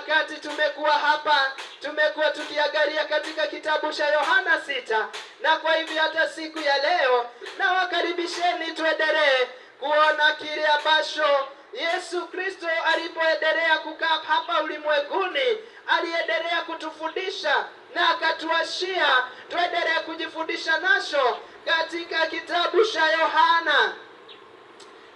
wakati tumekuwa hapa, tumekuwa tukiangalia katika kitabu cha Yohana 6, na kwa hivyo hata siku ya leo na wakaribisheni tuendelee kuona kile ambacho Yesu Kristo alipoendelea kukaa hapa ulimwenguni, aliendelea kutufundisha na akatuashia tuendelee kujifundisha nacho katika kitabu cha Yohana.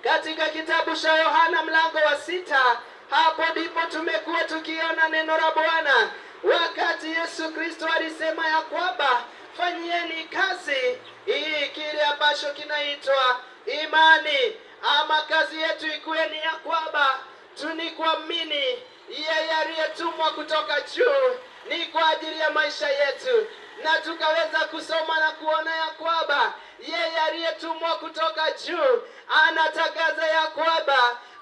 Katika kitabu cha Yohana mlango wa 6, hapo ndipo tumekuwa tukiona neno la Bwana, wakati Yesu Kristo alisema ya kwamba fanyieni kazi hii kile ambacho kinaitwa imani, ama kazi yetu ikuwe ni ya kwamba tunikuamini yeye aliyetumwa kutoka juu ni kwa ajili ya maisha yetu, na tukaweza kusoma na kuona ya kwamba yeye aliyetumwa kutoka juu anatangaza ya kwamba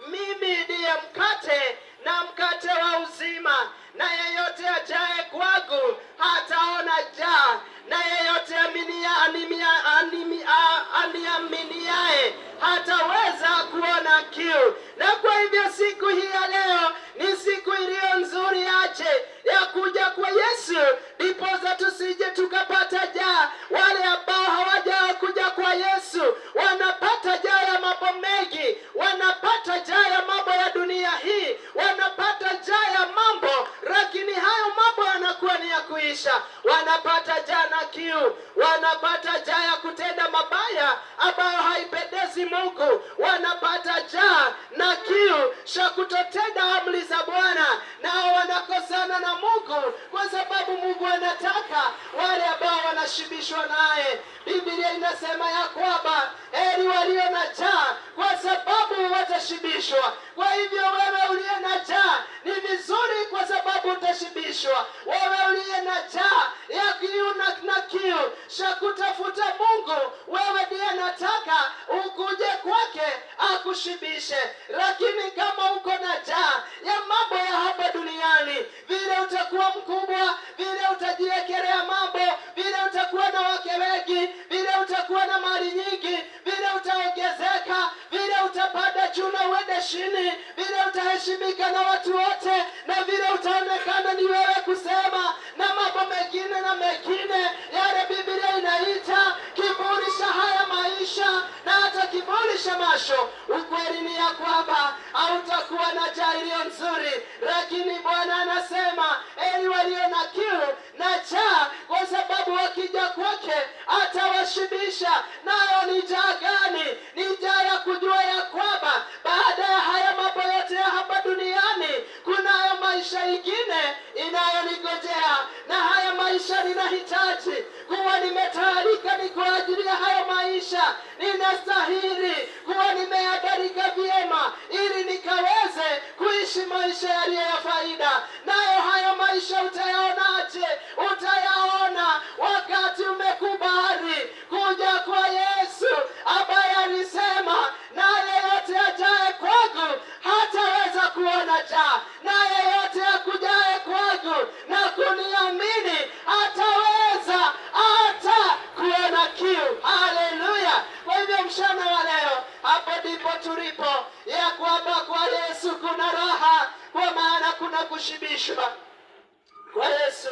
mimi ndiye mkate na mkate wa uzima, na yeyote ajaye kwangu hataona njaa, na yeyote aniaminiaye hataweza kuona kiu. Na kwa hivyo siku hii ya leo ni siku iliyo nzuri aje ya kuja kwa Yesu, ndiposa tusije tukapata njaa. Wale ambao hawajakuja kwa Yesu wanapata njaa ya mambo mengi, wanapata njaa ya mambo ya dunia hii, wanapata njaa ya mambo, lakini hayo mambo yanakuwa ni ya kuisha. Wanapata njaa na kiu, wanapata njaa ya kutenda mabaya ambayo haipendezi Mungu, wanapata njaa na kiu cha kutotenda amri za Bwana, nao wanakosana na Mungu, kwa sababu Mungu anataka wale ambao wanashibishwa naye. Biblia inasema ya kwamba heri walio na njaa, kwa sababu watashibishwa. Kwa hivyo wewe uliye na njaa ni vizuri, kwa sababu utashibishwa. Wewe uliye na njaa ya kiu na kiu cha kutafuta Mungu, wewe ndiye nataka ukuje kwake akushibishe. Lakini kama uko na njaa ya mambo ya hapa duniani, vile utakuwa mkubwa, vile utajiwekelea mambo, vile utakuwa na wake wengi, vile utakuwa na mali nyingi, vile utaongezeka, vile utapanda juu na uende chini, vile utaheshimika na watu wote, na vile utaonekana ni wewe kusema, na mambo mengine na mengine, yale Biblia inaita kiburi cha haya maisha na hata kiburi cha masho. Ukweli ni ya kwamba hautakuwa na njaa iliyo nzuri, lakini Bwana anasema heri walio na kiu na njaa, kwa sababu wakija kwake atawashibisha. Nayo ni njaa gani? Ni njaa ya kujua ya kwamba baada ya haya mambo yote ya hapa duniani kunayo maisha ingine inayonigojea, na haya maisha ninahitaji kuwa nimetayarika ni kwa ajili ya haya maisha. Ninastahili kuwa nimeadarika vyema ili nikaweze kuishi maisha yaliyo ya faida. Nayo hayo maisha utayaonaje? Utayaona wakati umekubali kuja kwa Yesu, ambaye alisema naye yote ajaye kwangu hataweza kuona njaa, naye yote akujaye kwangu na kuniamini hataweza hata kuona kiu. Haleluya! Kwa hivyo mchana wa leo, hapo ndipo tulipo, ya kwamba kwa Yesu kuna raha, kwa maana kuna kushibishwa. Kwa Yesu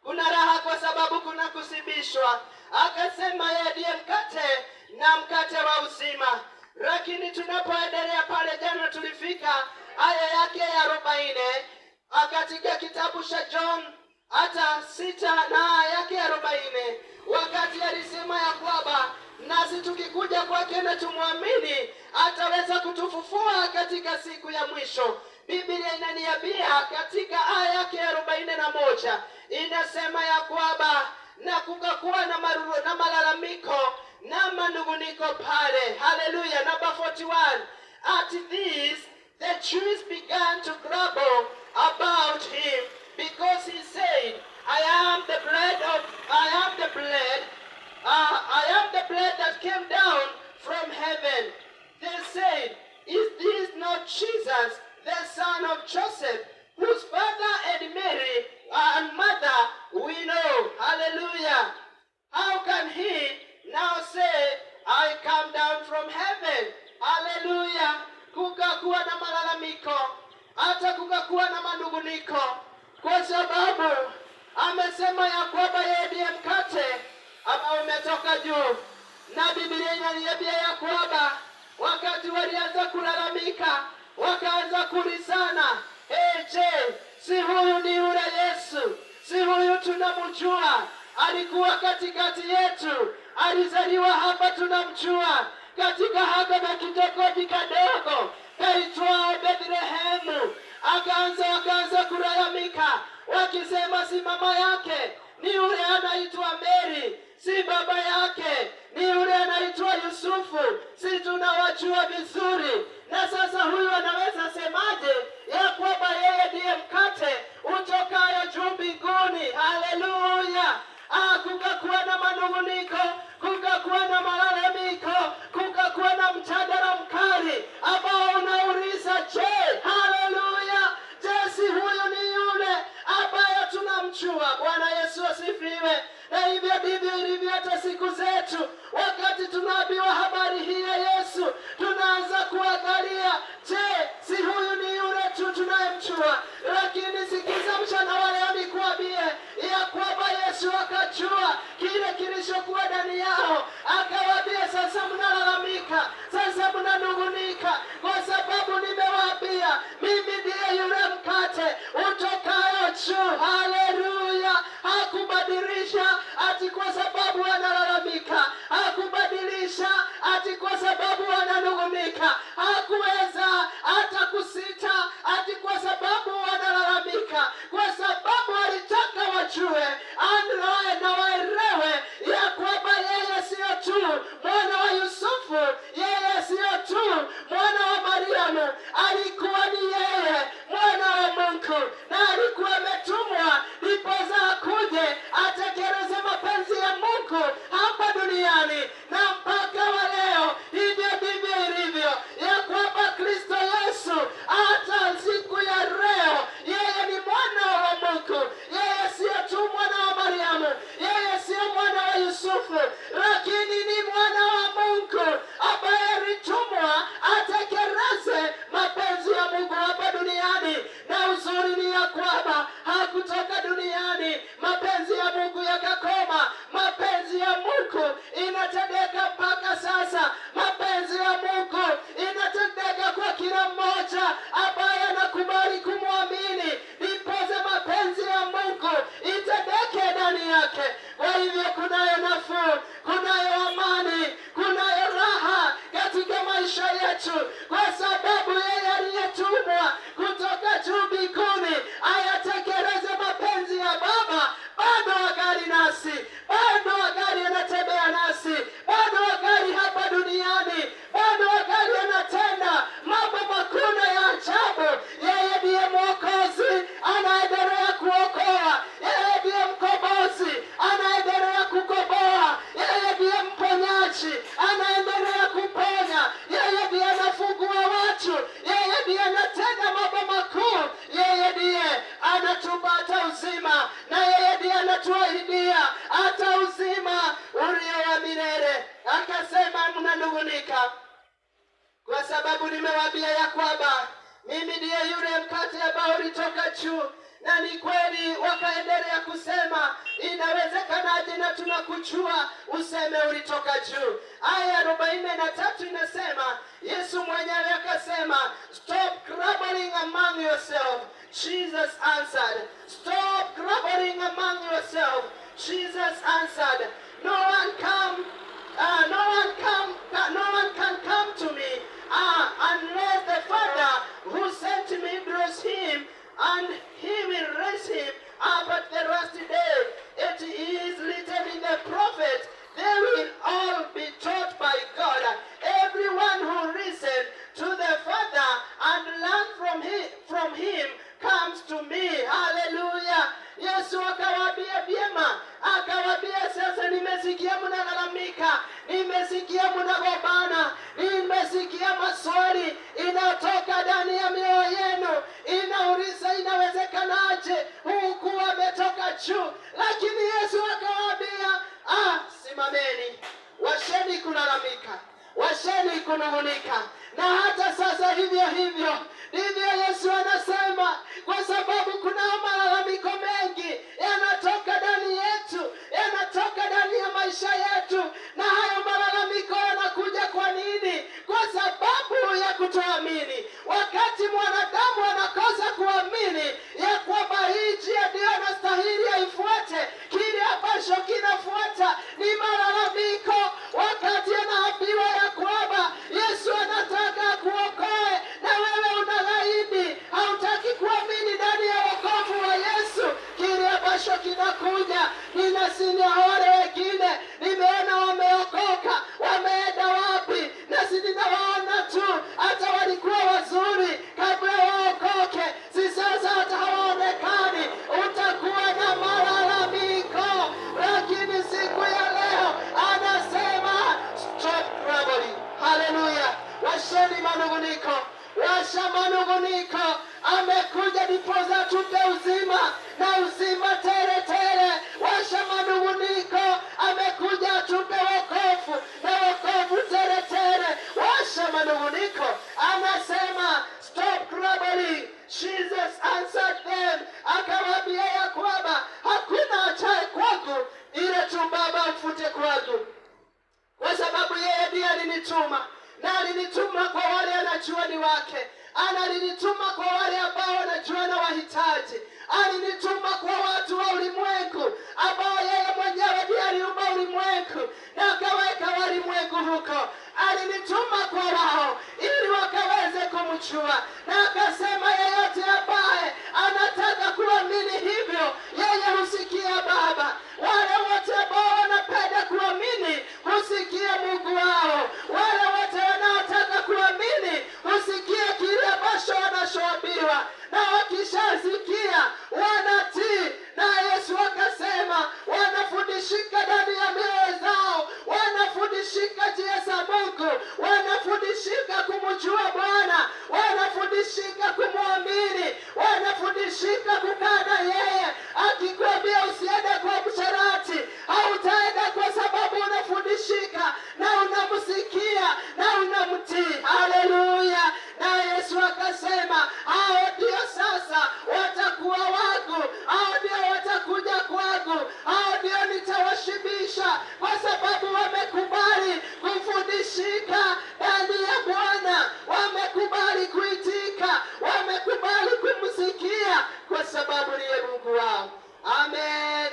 kuna raha, kwa sababu kuna kushibishwa. Akasema yeye ndiye mkate na mkate wa uzima. Lakini tunapoendelea pale, jana tulifika aya yake ya 40 katika kitabu cha John hata 6 na aya yake ya 40, wakati alisema ya kwamba nasi tukikuja kwake na tumwamini ataweza kutufufua katika siku ya mwisho. Biblia inaniambia katika aya yake ya 41 inasema ya kwamba na kukakuwa na malalamiko na manunguniko pale. Hallelujah. Number 41. At this the Jews began to grumble about him, because he said, I am the bread that came down from heaven. They said, is this not Jesus, the son of Joseph, whose father and Mary and mother we know? Hallelujah. How can he now say, I come down from heaven? Hallelujah. Kukakuwa na malalamiko, hata kuwa na manunguniko, kwa sababu amesema ya kwamba yeye ndiye mkate ambao umetoka juu. Na Biblia inaniambia ya kwamba wakati walianza kulalamika, wakaanza kuulizana, je, si huyu ni yule Yesu? Si huyu tunamjua? Alikuwa katikati yetu, alizaliwa hapa, tunamjua, katika haka na kitongoji kadogo kaitwa Bethlehemu. Wakaanza kulalamika wakisema, si mama yake ni yule anaitwa Mary, si baba yake ni yule anaitwa Yusufu, si tunawajua vizuri. Na sasa huyu anaweza semaje ya kwamba yeye ndiye mkate utokayo juu mbinguni? Haleluya! Kukakuwa na manunguniko, kukakuwa na malalamiko, kukakuwa na mjadala mkali ambao unauliza, je, haleluya, je, si huyu ni yule ambaye tunamjua? Bwana Yesu asifiwe. Na hivyo ndivyo ilivyo hata siku zetu. Wakati tunaambiwa habari hii ya Yesu, tunaanza kuangalia, je, si huyu ni yule tu tunayemjua? Lakini sikiza mchana wa leo nikuambie ya kwamba Yesu akajua kile kilichokuwa ndani yao, akawaambia, sasa mnalalamika, sasa mnanungunika, kwa sababu nimewaambia mimi ndiye yule mkate utokayo juu. Haleluya! Hakubadilisha ati kwa sababu wanalalamika, hakubadilisha ati kwa sababu wananungunika, hakuweza hata kusita ati kwa sababu wanalalamika, kwa sababu alitaka wajue na waelewe ya kwamba yeye sio tu mwana wa Yusufu, yeye sio tu mwana wa Mariamu, alikuwa ni yeye mwana wa Mungu, na alikuwa ametumwa ndiposa akuje atekeleze mapenzi ya Mungu hapa duniani. Na mpaka wa leo hivyo ndivyo ilivyo ya kwamba Kristo Yesu hata siku ya leo yeye ni mwana wa Mungu. Yeye sio tu mwana wa Mariamu, yeye sio mwana wa Yusufu, lakini ni mwana wa Mungu ambaye alitumwa atekeleze mapenzi ya Mungu hapa duniani. Na uzuri ni ya kwamba hakutoka duniani mapenzi ya Mungu yakakoma. Mapenzi ya Mungu inatendeka mpaka sasa. Mapenzi ya Mungu inatendeka kwa kila mmoja ambaye anakubali kumwamini, ndiposa mapenzi ya Mungu itendeke ndani yake. Kwa hivyo kunayo nafuu, kunayo amani, kunayo raha katika maisha yetu, kwa sababu yeye aliyetumwa kutoka juu mbinguni ayatekeleze mapenzi ya Baba bado agali nasi, bado agali anatembea nasi, bado agali hapa duniani, bado agali anatenda mambo makuu na ya ajabu. Yeye ndiye Mwokozi, anaendelea kuokoa. Yeye ndiye mkombozi, anaendelea kukomboa. Yeye ndiye mponyaji, anaendelea kuponya. Yeye ndiye anafungua watu, yeye ndiye anatenda mambo makuu. Yeye ndiye anatupa hata uzima, na yeye ndiye anatuahidia hata uzima ulio wa milele. Akasema, mnanungunika kwa sababu nimewaambia ya kwamba mimi ndiye yule mkate ambao ulitoka juu. Na ni kweli, wakaendelea kusema, inawezekanaje na tunakujua useme ulitoka juu? Aya 43 inasema, Yesu mwenyewe akasema, stop grumbling among yourself. Jesus answered, stop grumbling among yourself. Jesus answered, no one can come to me unless the Father who sent me draws him, and he will raise him up at the last day. It is written in the prophets, they will all be taught by God. Everyone who listens to the Father and learns from him comes to me. Hallelujah. Yesu akawaambia vyema, akawaambia, sasa nimesikia mnalalamika, nimesikia mnagombana, nimesikia maswali inatoka ndani ya mioyo yenu, inauliza inawezekanaje huku ametoka juu. Lakini Yesu akawaambia, simameni, washeni kulalamika, washeni kunung'unika. Na hata sasa hivyo hivyo ndivyo Yesu anasema maana alinituma kwa wale ambao wanajua na wahitaji. Alinituma kwa watu wa ulimwengu ambao yeye mwenyewe ndiye aliumba ulimwengu na akaweka walimwengu huko. Alinituma kwa wao ili wakaweze kumjua, na akasema yeyote ambaye anataka kuamini hivyo, yeye husikia Baba. Wale wote ambao wanapenda kuamini husikia Mungu wao. Wale wote wanaotaka kuamini husikia kile ambacho wanachoambiwa, na wakishasikia wanatii. Na Yesu akasema wanafundishika ndani ya mioyo zao, wanafundishika njia za Mungu, wanafundishika kumjua Bwana, wanafundishika kumwamini, wanafundishika kukaa na yeye. Akikwambia usiende kwa msharati, hautaenda kwa sababu unafundishika na unamsikia na unamtii. Haleluya! Na Yesu akasema hao ndio sasa watakuwa wangu, hao ndio watakuja kwangu, hao ndio nitawashibisha, kwa sababu wamekubali kufundishika ndani ya Bwana, wamekubali kuitika, wamekubali kumsikia, kwa sababu ndiye Mungu wao. Amen.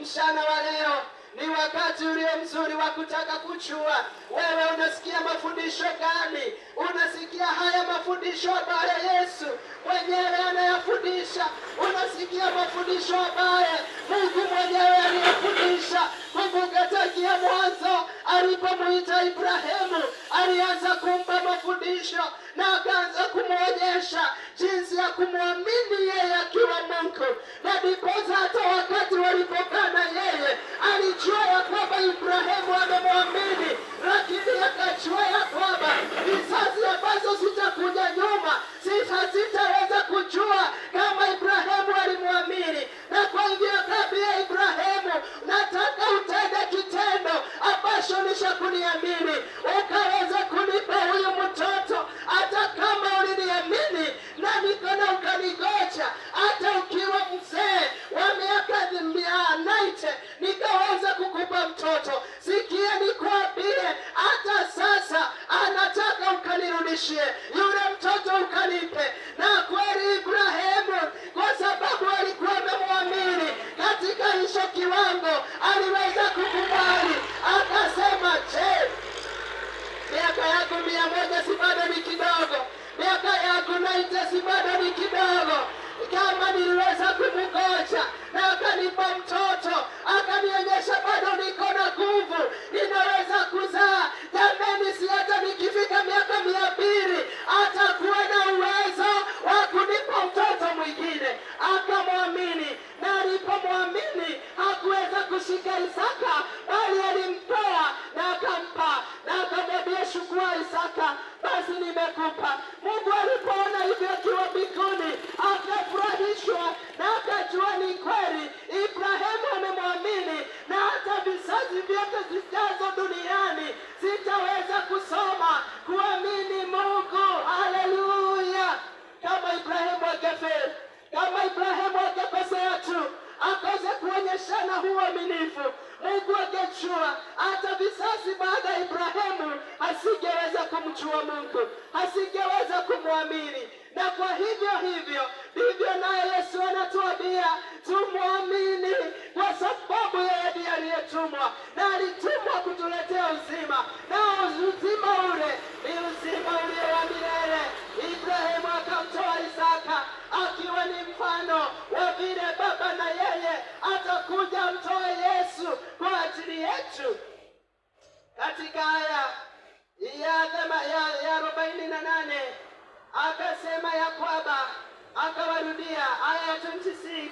Mchana wa leo ni wakati ulio mzuri wa kutaka kujua wewe unasikia mafundisho gani. Unasikia haya mafundisho ambayo Yesu mwenyewe anayafundisha? Unasikia mafundisho ambayo Mungu mwenyewe aliyafundisha? Kumbuka tangia mwanzo alipomuita Ibrahimu, alianza kumpa mafundisho na akaanza kumwonyesha jinsi ya kumwamini yeye akiwa Mungu. Na ndiposa hata wakati walipokaa na yeye, alijua ya kwamba Ibrahimu amemwamini, lakini akajua ya kwamba vizazi ambazo zitakuja nyuma sitaweza kujua kama Ibrahimu alimwamini. Na kwa hivyo akaambia Ibrahimu, nataka utende kitendo ambacho ni cha kuniamini, ukaweza kunipa huyu mtoto. Hata kama uliniamini na mikono ukanigoja, hata ukiwa mzee wa miaka 90 nikaweza kukupa mtoto. Sikia nikwambie, hata sasa anataka ukanirudishie yule mtoto, ukanipe. Na kweli Ibrahimu, kwa sababu alikuwa amemwamini katika hicho kiwango, aliweza kukubali. Akasema, je, miaka yangu 100 si bado ni kidogo? Miaka yangu 90 si bado ni kidogo? Kama niliweza kumngoja na akanipa mtoto, akanionyesha bado niko na nguvu, ninaweza kuzaa. Jamani, si hata nikifika miaka 200 atakuwa na uwezo wa kunipa mtoto mwingine. Akamwamini, na alipomwamini hakuweza kushika Isaka, bali alimtoa na akampa, na akamwambia, chukua Isaka, basi nimekupa. Mungu alipoona hivyo akiwa mbinguni, akafurahishwa na akajua ni kweli Ibrahimu amemwamini, na hata vizazi vyote zijazo duniani sitaweza kusoma kuamini Mungu. Haleluya! Kama Ibrahimu angefeli, kama Ibrahimu angekosea tu, akaweza kuonyeshana uaminifu, Mungu angejua hata vizazi baada ya Ibrahimu asingeweza kumjua Mungu, asingeweza kumwamini. Na kwa hivyo ndivyo naye Yesu anatuambia tumwamini, kwa sababu yeye ndiye aliyetumwa, na alitumwa kutuletea uzima, na uzima ule ni uzima ulio wa milele. Ibrahimu akamtoa Isaka akiwa ni mfano wa vile baba na yeye atakuja mtoe Yesu kwa ajili yetu. Katika aya ya 48 akasema ya kwamba, akawarudia aya ya 26,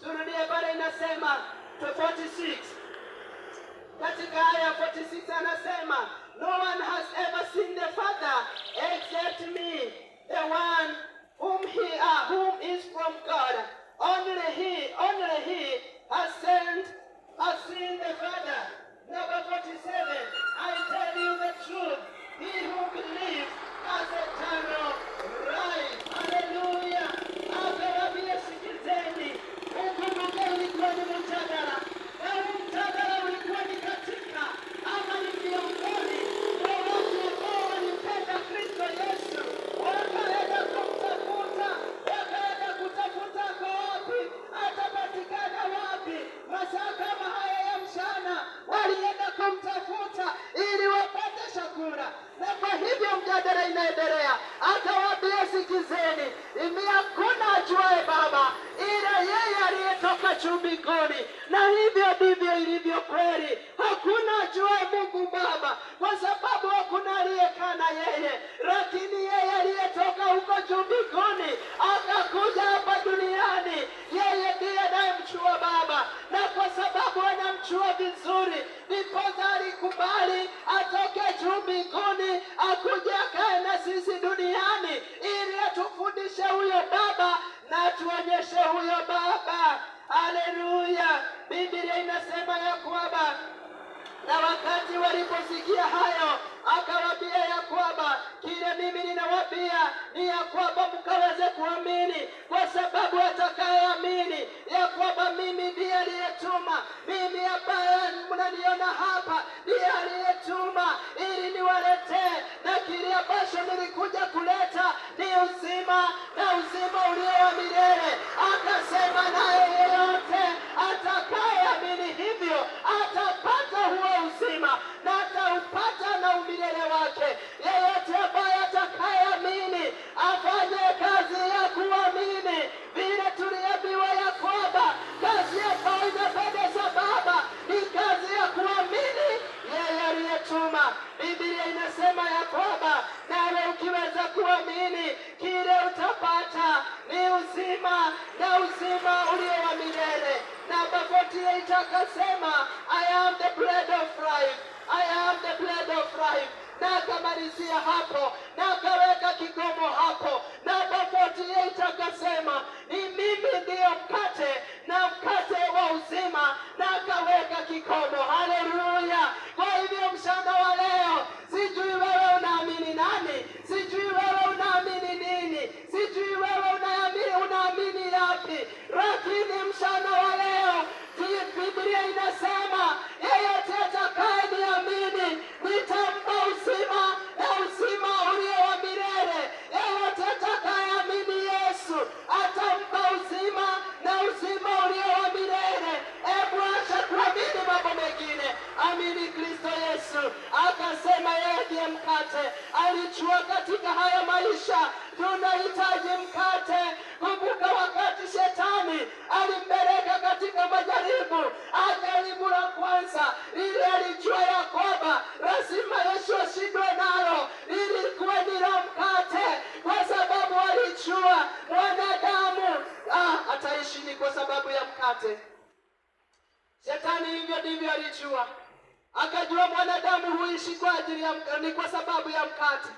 turudie pale, inasema 46. Katika aya 46 anasema, no one has ever seen the Father except me, the one whom is from God. Only he has seen the Father. Number 47, I tell you the truth, he who believes has eternal life. Hallelujah. Akawaambia, sikizeni. Ukumbuke ulikuwa ni mjadala, na mjadala ulikuwa ni katika ama ni miongoni mwa watu ambao walimpenda Kristo Yesu, wakaenda kumta juu mbinguni. Na hivyo ndivyo ilivyo kweli. Hakuna ajuaye Mungu Baba, kwa sababu hakuna aliyekaa na yeye, lakini yeye aliyetoka huko juu mbinguni akakuja hapa duniani, yeye ndiye anayemjua Baba, na kwa sababu anamjua vizuri, ndiposa alikubali atoke juu mbinguni akuje akae na sisi duniani, ili atufundishe huyo Baba na atuonyeshe huyo Baba. Haleluya! Biblia inasema ya kwamba na wakati waliposikia hayo, akawaambia ya kwamba kile mimi ninawaambia ni ya kwamba mkaweze kuamini, kwa sababu atakayeamini ya kwamba mimi ndiye aliyetuma, mimi ambaye mnaniona hapa ndiye aliyetuma, ili niwaletee na kile ambacho nilikuja kuleta ni uzima, na uzima ulio wa milele. Akasema naye yeyote atakayeamini hivyo atapata huo uzima, na ataupata na umilele wake. Yeyote ambaye atakayeamini afanye kazi ya kuamini, vile tuliambiwa ya kwamba kazi ambayo inapendeza Baba ni kazi ya kuamini yeye aliyetuma. Biblia inasema ya kwamba nawe ukiweza kuamini, kile utapata ni uzima, na uzima ulio wa milele. Namba 48 akasema, I am the bread of life, I am the bread of life. Na akamalizia hapo na akaweka kikomo hapo. Namba 48 akasema, ni mimi ndiyo mkate, na mkate wa uzima, na akaweka kikomo. Haleluya! Kwa hivyo mchana wa leo, sijui wewe unaamini nani, sijui wewe unaamini nini, sijui wewe unaamini yapi, lakini mchana wa leo Biblia inasema yeyote atakayeniamini nitampa uzima, na uzima ulio wa milele. Yeyote atakayeamini Yesu atampa uzima, na uzima ulio wa milele. Hebu acha kuamini mambo mengine, amini Kristo Yesu. Akasema yeye ndiye mkate. Alijua katika haya maisha tunahitaji mkate. Kumbuka wakati shetani alimpeleka katika majaribu, jaribu la kwanza ili alijua ya kwamba lazima Yesu ashindwe nalo, ilikuwa ni la mkate, kwa sababu alijua mwanadamu ataishi ni kwa sababu ya mkate. Shetani hivyo ndivyo alijua, akajua mwanadamu huishi kwa ajili ya ni kwa sababu ya mkate.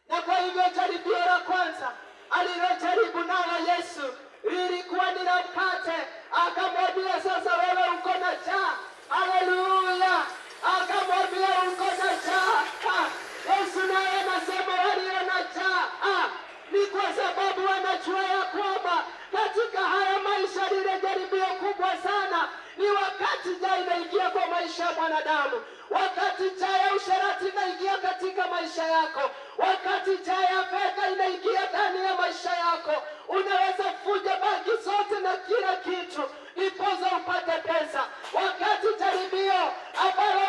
Na kwa hivyo jaribio la kwanza alilojaribu nalo Yesu lilikuwa ni la mkate. Akamwambia, sasa wewe uko na njaa. Haleluya! Akamwambia uko na njaa. Yesu naye anasema walio na njaa ni kwa sababu wanajua ya kwamba katika haya maisha lile jaribio kubwa sana ni wakati njaa inaingia kwa maisha ya mwanadamu, wakati njaa ya usherati inaingia katika maisha yako, wakati njaa ya fedha inaingia ndani ya maisha yako. Unaweza kufuja banki zote na kila kitu ndiposa upate pesa, wakati jaribio ambalo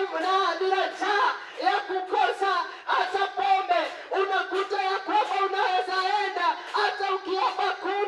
ni la njaa ya kukosa hata pombe, unakuta ya kwamba unaweza enda hata ukiomba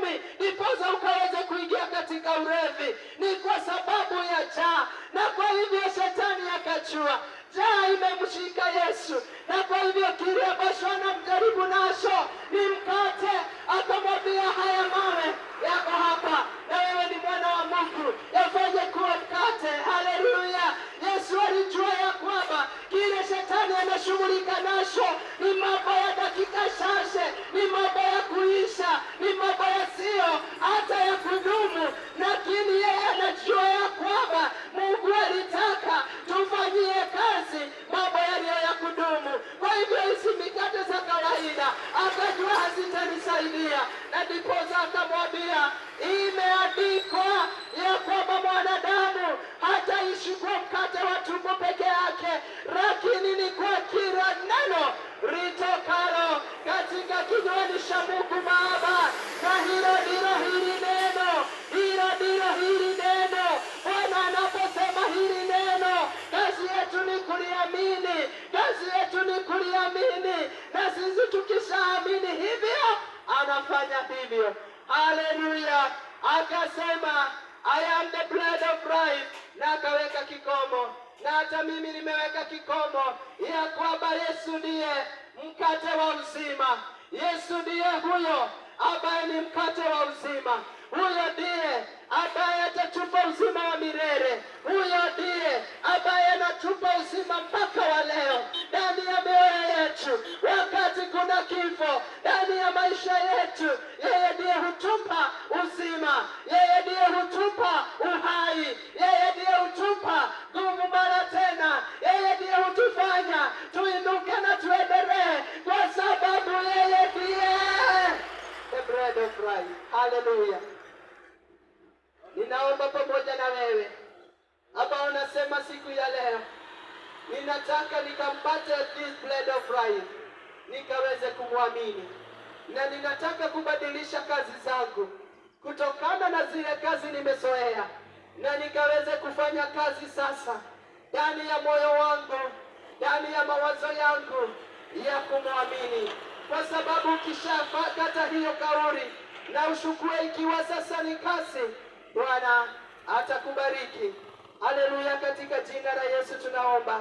10 ndiposa ukaweze kuingia katika ulevi, ni kwa sababu ya njaa. Na kwa hivyo shetani akajua njaa imemshika Yesu, na kwa hivyo kile ambacho anamjaribu nacho ni mkate. Akamwambia, haya mawe yako hapa, na wewe ni mwana wa Mungu, yafanye kuwa mkate. Haleluya! Yesu alijua ya kwamba kile shetani anashughulika nacho ni mambo ya dakika chache, ni mambo ya kuisha, ni mambo yasiyo hata ya kudumu, lakini yeye anajua ya kwamba Mungu alitaka tufanyie kazi mambo yaliyo ya kudumu. Kwa hivyo hizi mikate za kawaida akajua hazitanisaidia, na ndiposa akamwambia, imeandikwa ya kwamba mwanadamu hataishi kwa mkate wa tumbo peke yake, lakini ni kwa kila neno litokalo katika kinywani cha Mungu Baba. Na hilo ndilo hili neno, hilo ndilo hili neno. Bwana anaposema hili neno, kazi yetu ni kuliamini, kazi yetu ni kuliamini, na sisi tukishaamini hivyo anafanya hivyo. Haleluya! Akasema I am the bread of life, na akaweka kikomo, na hata mimi nimeweka kikomo ya kwamba Yesu ndiye mkate wa uzima. Yesu ndiye huyo ambaye ni mkate wa uzima. Huyo ndiye ambaye atatupa uzima wa milele. Huyo ndiye ambaye anatupa uzima mpaka wa leo ndani ya mioyo yetu. Wakati kuna kifo ndani ya maisha yetu, yeye ndiye hutupa uzima, yeye ndiye hutupa uhai, yeye ndiye hutupa nguvu mara tena, yeye ndiye hutufanya tuinuke na tuendelee, kwa sababu yeye ndiye the bread of life. Hallelujah. Ninaomba pamoja na wewe ambao unasema siku ya leo, ninataka nikampate this bread of life, nikaweze kumwamini, na ninataka kubadilisha kazi zangu kutokana na zile kazi nimezoea, na nikaweze kufanya kazi sasa ndani ya moyo wangu, ndani ya mawazo yangu ya kumwamini, kwa sababu ukishakata hiyo kauli na ushukue ikiwa sasa ni kazi, Bwana atakubariki. Haleluya, katika jina la Yesu tunaomba.